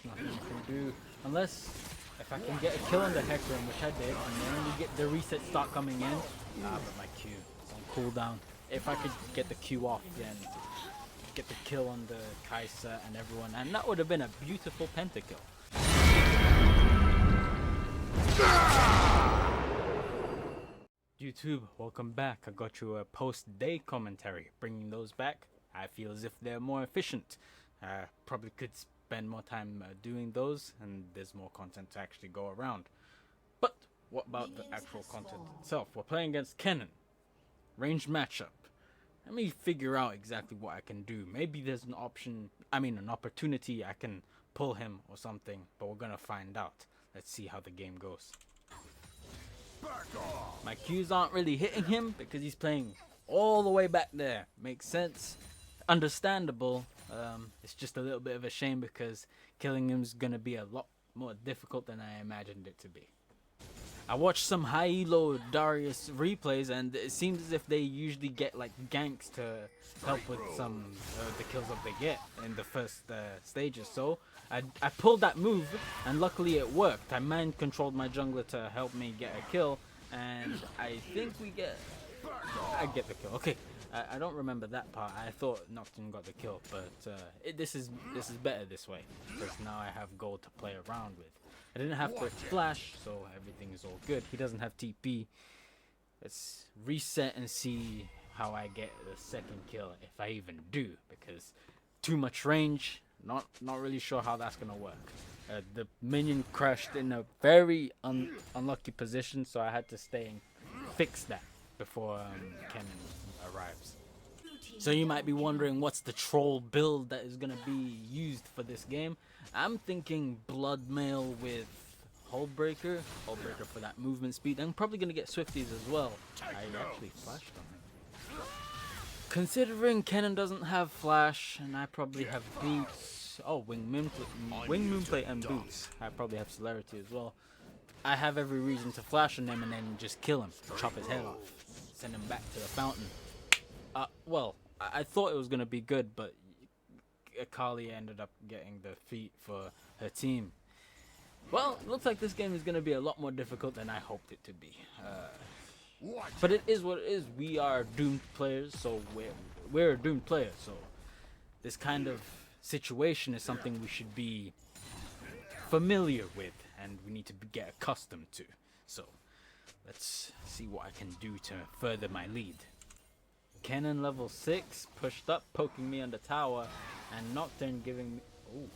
There's nothing I can do unless if I can get a kill on the Hecarim, which I did, and then we get the reset start coming in. But my Q is on cooldown. If I could get the Q off, then get the kill on the Kai'Sa and everyone, and that would have been a beautiful pentakill. YouTube, welcome back. I got you a post-day commentary. Bringing those back, I feel as if they're more efficient. Probably could spend more time doing those, and there's more content to actually go around. But what about the actual content itself? We're playing against Kennen. Ranged matchup. Let me figure out exactly what I can do. Maybe there's an opportunity I can pull him or something, but we're gonna find out. Let's see how the game goes. My Qs aren't really hitting him because he's playing all the way back there. Makes sense. Understandable. It's just a little bit of a shame because killing him is gonna be a lot more difficult than I imagined it to be. I watched some high elo Darius replays, and it seems as if they usually get like ganks to help with some the kills that they get in the first stages. So I pulled that move, and luckily it worked. I mind controlled my jungler to help me get a kill, and I think I get the kill. Okay, I don't remember that part. I thought Nocturne got the kill, but this is better this way because now I have gold to play around with. I didn't have to flash, so everything is all good. He doesn't have TP. Let's reset and see how I get the second kill, if I even do, because too much range. Not really sure how that's gonna work. The minion crashed in a very unlucky position, so I had to stay and fix that before Kennen arrives. So you might be wondering what's the troll build that is going to be used for this game. I'm thinking Blood Mail with Hullbreaker for that movement speed. I'm probably going to get Swifties as well. I actually flashed on him. Considering Kennen doesn't have flash and I probably have boots. Oh, Wing Moonplate and boots. I probably have celerity as well. I have every reason to flash on him and then just kill him. Chop his head off. Send him back to the fountain. Well, I thought it was going to be good, but Akali ended up getting the feat for her team. Well, it looks like this game is going to be a lot more difficult than I hoped it to be. But it is what it is. We are doomed players, so we're a doomed player. So this kind of situation is something we should be familiar with, and we need to get accustomed to. So let's see what I can do to further my lead. Kennen level 6, pushed up, poking me on the tower, and Nocturne giving me... Ooh.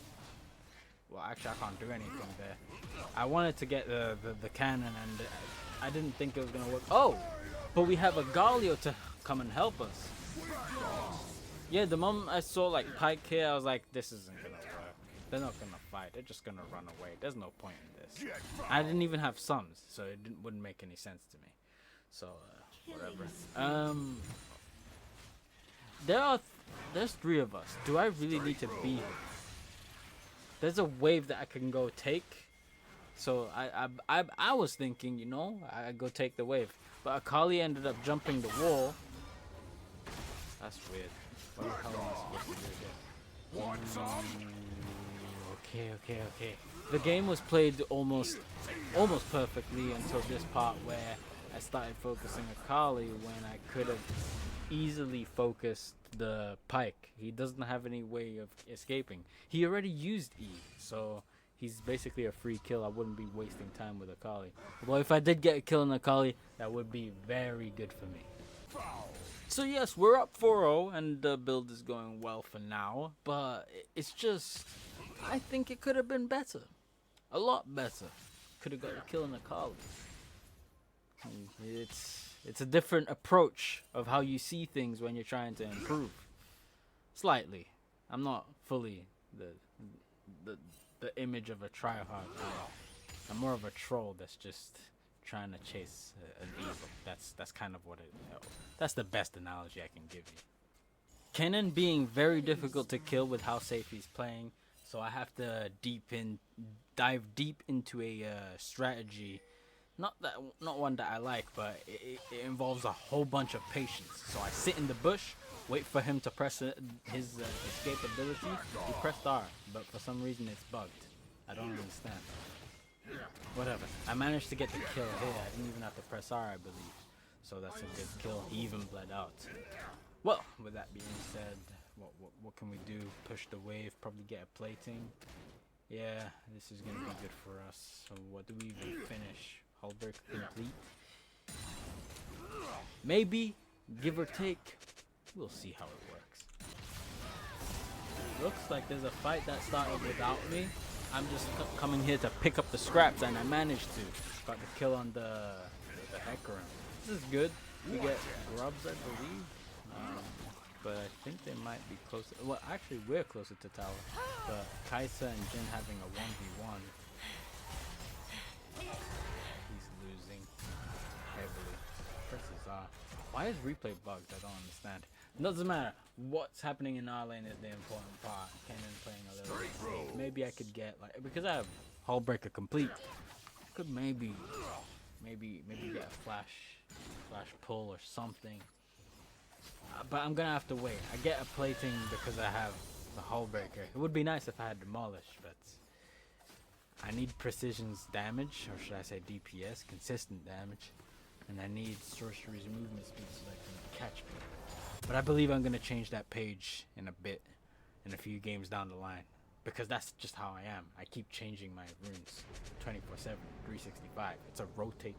Well, actually, I can't do anything there. I wanted to get the cannon, and I didn't think it was going to work. Oh! But we have a Galio to come and help us. Yeah, the moment I saw, like, Pyke here, I was like, this isn't going to work. They're not going to fight. They're just going to run away. There's no point in this. I didn't even have sums, so it wouldn't make any sense to me. So, whatever. There's 3 of us. Do I really need to be here? There's a wave that I can go take. So I was thinking, you know, I go take the wave. But Akali ended up jumping the wall. That's weird. What the hell am I supposed to do here? Okay. The game was played almost perfectly until this part where I started focusing Akali when I could have easily focused the Pyke. He doesn't have any way of escaping. He already used E, so he's basically a free kill. I wouldn't be wasting time with Akali. Although if I did get a kill on Akali, that would be very good for me. So yes, we're up 4-0 and the build is going well for now, but it's just, I think it could have been better. A lot better. Could have got a kill on Akali. It's a different approach of how you see things when you're trying to improve. Slightly. I'm not fully the image of a tryhard. I'm more of a troll that's just trying to chase an evil. That's kind of what it. That's the best analogy I can give you. Kennen being very difficult to kill with how safe he's playing, so I have to dive deep into a strategy. Not one that I like, but it involves a whole bunch of patience. So I sit in the bush, wait for him to press his escape ability. He pressed R, but for some reason it's bugged. I don't understand. Whatever. I managed to get the kill here. I didn't even have to press R, I believe. So that's a good kill. He even bled out. Well, with that being said, what can we do? Push the wave, probably get a plating. Yeah, this is going to be good for us. So what do we even finish? Hullbreaker complete? Maybe, give or take. We'll see how it works. Looks like there's a fight that started without me. I'm just coming here to pick up the scraps, and I managed to. Got the kill on the Hecarim. This is good. We get grubs, I believe. But I think they might be closer. Well, actually, we're closer to tower. But Kaisa and Jin having a 1v1. He's losing heavily. Presses R. Why is replay bugged? I don't understand. It doesn't matter. What's happening in our lane is the important part. Kennen playing a little bit safe. Maybe I could get, like, because I have Hullbreaker complete, I could maybe get a flash pull or something. But I'm gonna have to wait. I get a plating because I have the Hullbreaker. It would be nice if I had Demolish, but I need precision's damage, or should I say DPS, consistent damage, and I need sorcery's movement speed so I can catch people. But I believe I'm gonna change that page in a bit, in a few games down the line, because that's just how I am. I keep changing my runes 24/7, 365. It's a rotate.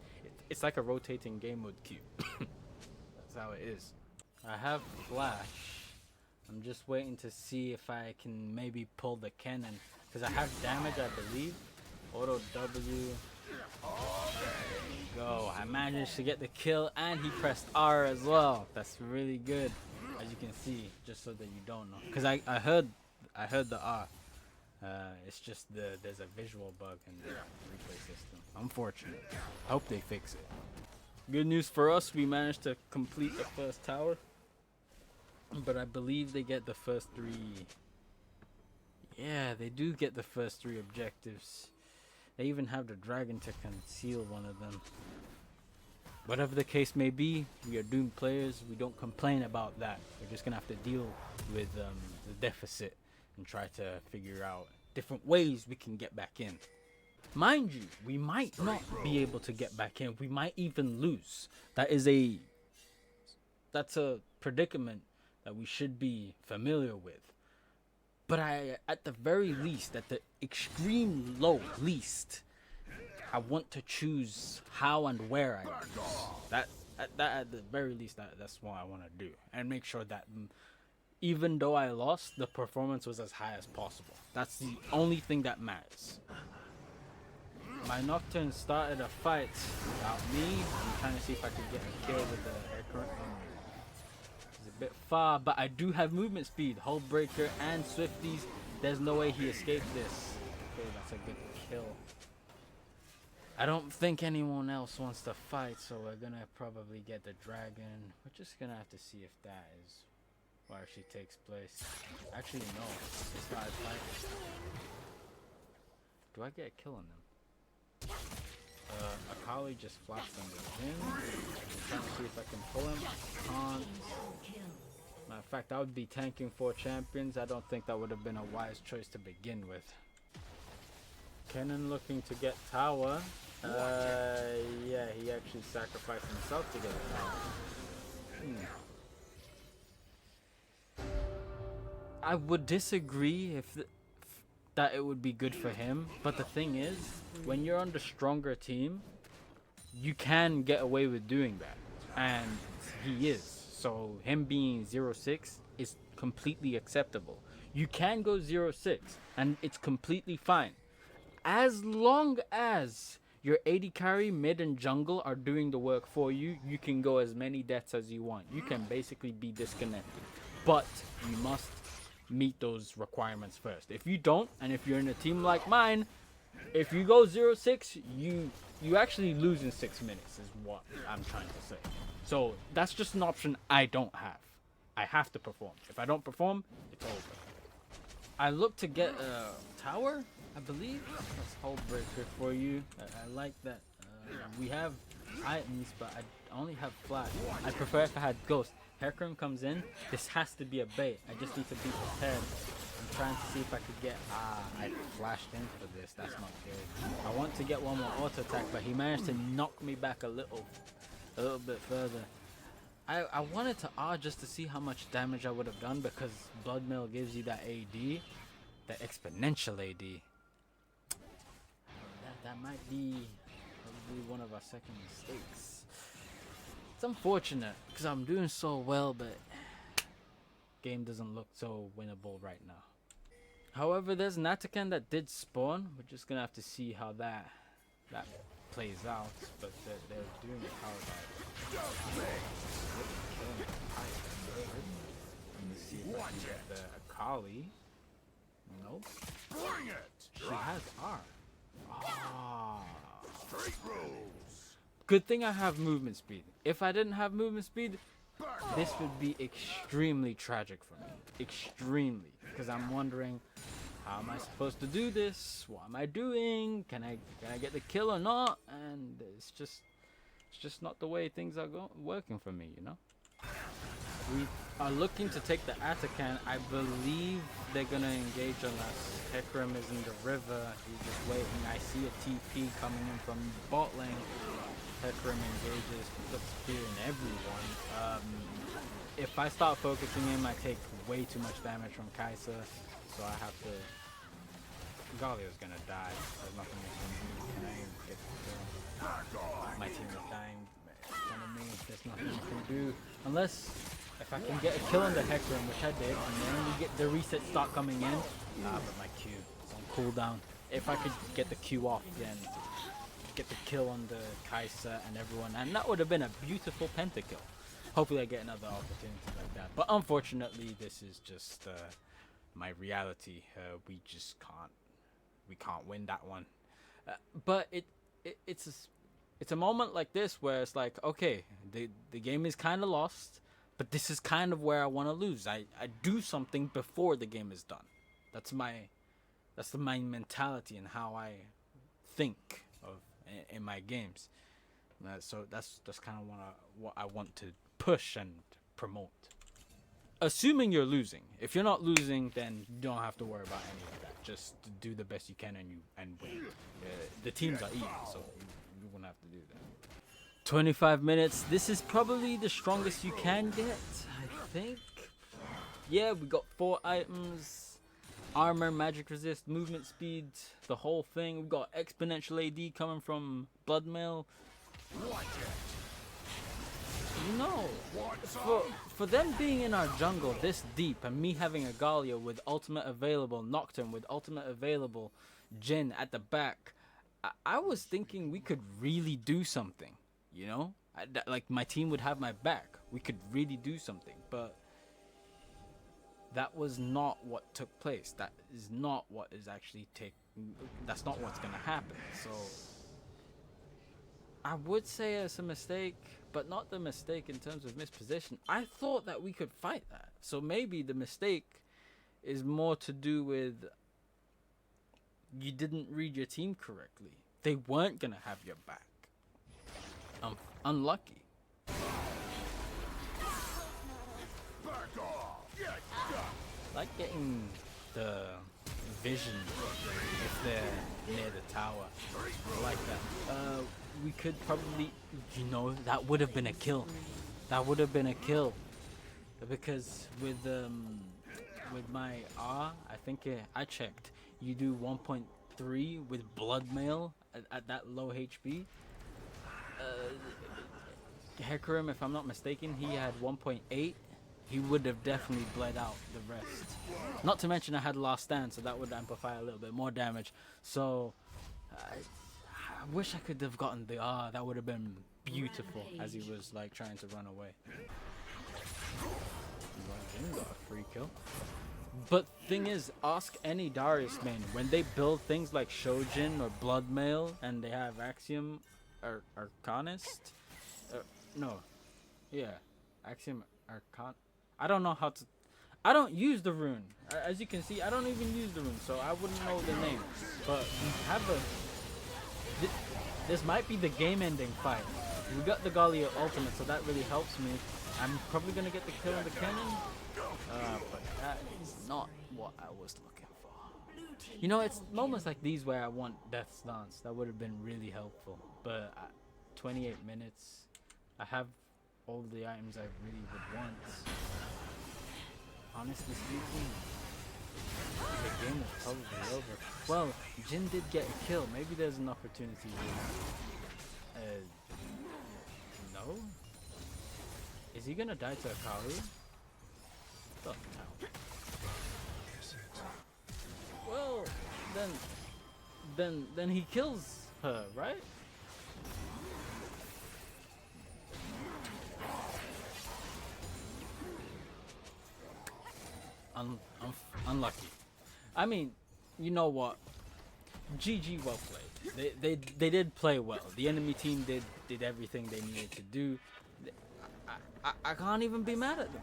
It's like a rotating game mode cube. That's how it is. I have flash. I'm just waiting to see if I can maybe pull the Kennen, because I have damage, I believe. Auto W. Go. I managed to get the kill, and he pressed R as well. That's really good, as you can see, just so that you don't know. Because I heard the R. It's just there's a visual bug in the replay system. Unfortunate. I hope they fix it. Good news for us, we managed to complete the first tower. But I believe they get the first 3. Yeah, they do get the first 3 objectives. They even have the dragon to conceal one of them. Whatever the case may be, we are doomed players. We don't complain about that. We're just going to have to deal with the deficit and try to figure out different ways we can get back in. Mind you, we might not be able to get back in. We might even lose. That's a predicament that we should be familiar with. But at the very least, at the extreme low least, I want to choose how and where I use. At the very least, that's what I want to do, and make sure that even though I lost, the performance was as high as possible. That's the only thing that matters. My Nocturne started a fight without me. I'm trying to see if I can get a kill with the Hecarim. A bit far, but I do have movement speed, Hullbreaker and Swifties. There's no way he escaped this. Okay, that's a good kill. I don't think anyone else wants to fight, so we're gonna probably get the dragon. We're just gonna have to see if that is where she takes place. Actually, no. They started fighting. Do I get a kill on them? Akali just flashed under him. I'm trying to see if I can pull him. I can't. Matter of fact, I would be tanking 4 champions. I don't think that would have been a wise choice to begin with. Kennen looking to get tower. Yeah, he actually sacrificed himself to get tower. I would disagree if that it would be good for him, but the thing is, when you're on the stronger team, you can get away with doing that, and he is. So him being 0-6 is completely acceptable. You can go 0-6, and it's completely fine, as long as your AD carry, mid, and jungle are doing the work for you. You can go as many deaths as you want. You can basically be disconnected, but you must meet those requirements first. If you don't, and if you're in a team like mine, if you go 0-6, you actually lose in 6 minutes is what I'm trying to say. So that's just an option I don't have. I have to perform. If I don't perform, it's over. I look to get a tower, I believe. That's Hullbreaker for you. I like that. We have items, but I only have flash. I prefer if I had ghost. Hecarim comes in. This has to be a bait. I just need to be prepared. I'm trying to see if I could get. I flashed in for this. That's not good. I want to get one more auto attack, but he managed to knock me back a little bit further. I wanted to R just to see how much damage I would have done, because Blood Mail gives you that AD, that exponential AD. That might be probably one of our second mistakes. It's unfortunate because I'm doing so well, but game doesn't look so winnable right now. However, there's an Atakan that did spawn. We're just gonna have to see how that plays out. But they're doing a power dive. Let me see if I can get the Akali. Nope. Bring it. She has R. Straight rules. Good thing I have movement speed. If I didn't have movement speed, this would be extremely tragic for me. Extremely. Because I'm wondering, how am I supposed to do this? What am I doing? Can I get the kill or not? And it's just not the way things are working for me, you know? We are looking to take the Atakan. I believe they're gonna engage on us. Hecarim is in the river. He's just waiting. I see a TP coming in from bot lane. Hecarim engages, puts fear in everyone. If I start focusing him, I take way too much damage from Kai'Sa, so I have to. Galio's gonna die. There's nothing we can do. Can I get the kill? My team is dying in front of me. There's nothing we can do unless if I can get a kill on the Hecarim, which I did, and then we get the resets start coming in. But my Q is on cooldown. If I could get the Q off, then get the kill on the Kai'Sa and everyone, and that would have been a beautiful pentakill. Hopefully I get another opportunity like that, but unfortunately this is just my reality. We can't win that one. But it's a moment like this where it's like, okay, the game is kind of lost, but this is kind of where I want to lose. I do something before the game is done. That's my mentality and how I think of in my games. So that's kind of what I want to push and promote. Assuming you're losing. If you're not losing, then you don't have to worry about any of that. Just do the best you can and win. The teams are even, so you won't have to do that. 25 minutes. This is probably the strongest you can get, I think. Yeah, we got 4 items. Armor, magic resist, movement speed, the whole thing. We've got exponential AD coming from Blood Mail. No, for them being in our jungle this deep and me having a Galio with ultimate available, Nocturne with ultimate available, Jhin at the back, I was thinking we could really do something, you know? Like my team would have my back. We could really do something, but that was not what took place. That is not what is actually that's not what's gonna happen. So I would say it's a mistake, but not the mistake in terms of misposition. I thought that we could fight that. So maybe the mistake is more to do with you didn't read your team correctly. They weren't gonna have your back. Unlucky. Like getting the vision if they're near the tower. I like that. We could probably, you know, that would have been a kill. That would have been a kill. Because with my R, I think I checked. You do 1.3 with Blood Mail at that low HP. Hecarim, if I'm not mistaken, he had 1.8. He would have definitely bled out the rest. Not to mention I had Last Stand, so that would amplify a little bit more damage. So I wish I could have gotten the R. That would have been beautiful as he was like trying to run away. Got a free kill. But thing is, ask any Darius main when they build things like Shojin or Blood Mail and they have Axiom or Arcanist. Axiom Arcan. I don't know how to. I don't use the rune. As you can see, I don't even use the rune, so I wouldn't know the name. But we have this might be the game-ending fight. We got the Galio ultimate, so that really helps me. I'm probably gonna get the kill on the cannon. But that is not what I was looking for. You know, it's moments like these where I want Death's Dance. That would have been really helpful. But 28 minutes. I have all the items I really would want. Honestly speaking, the game is probably over. Well, Jin did get a kill. Maybe there's an opportunity here. No? Is he gonna die to a Karu? Fuck no. Well, then he kills her, right? Unlucky. I mean, you know what? GG, well played. They did play well. The enemy team did everything they needed to do. I can't even be mad at them.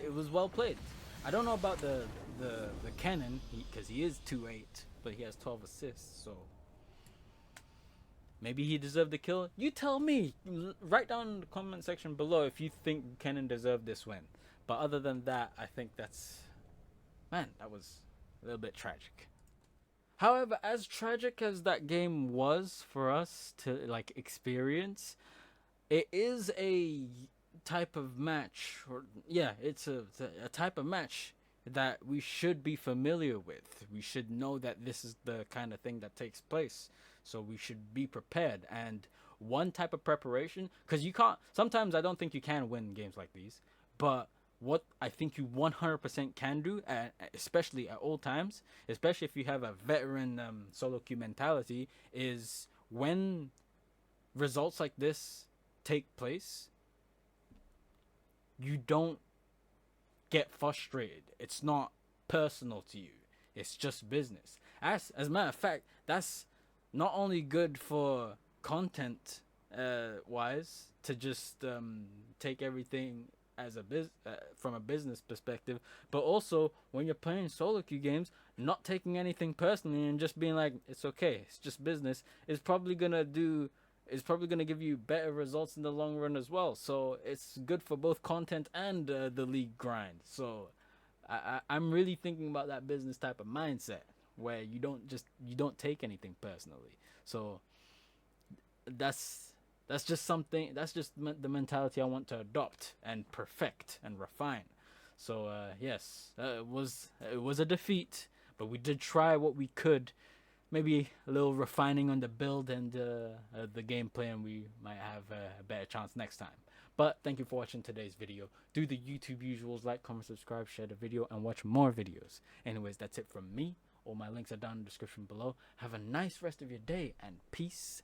It was well played. I don't know about the cannon because he is 2-8, but he has 12 assists, so maybe he deserved the kill. You tell me. Write down in the comment section below if you think Cannon deserved this win. But other than that, I think that's, man, that was a little bit tragic. However, as tragic as that game was for us to like experience, it is a type of match, or yeah, it's a type of match that we should be familiar with. We should know that this is the kind of thing that takes place, so we should be prepared. And one type of preparation, because you can't, sometimes I don't think you can win games like these, but what I think you 100% can do, especially at all times, especially if you have a veteran solo queue mentality, is when results like this take place, you don't get frustrated. It's not personal to you. It's just business. As a matter of fact, that's not only good for content wise to just take everything as a from a business perspective, but also when you're playing solo queue games, not taking anything personally and just being like, it's okay, it's just business, is probably gonna give you better results in the long run as well. So it's good for both content and the league grind. So I'm really thinking about that business type of mindset where you don't take anything personally. So that's just something, that's just the mentality I want to adopt and perfect and refine. So yes, it was a defeat, but we did try what we could. Maybe a little refining on the build and the gameplay, and we might have a better chance next time. But thank you for watching today's video. Do the YouTube usuals: like, comment, subscribe, share the video, and watch more videos. Anyways, that's it from me. All my links are down in the description below. Have a nice rest of your day, and peace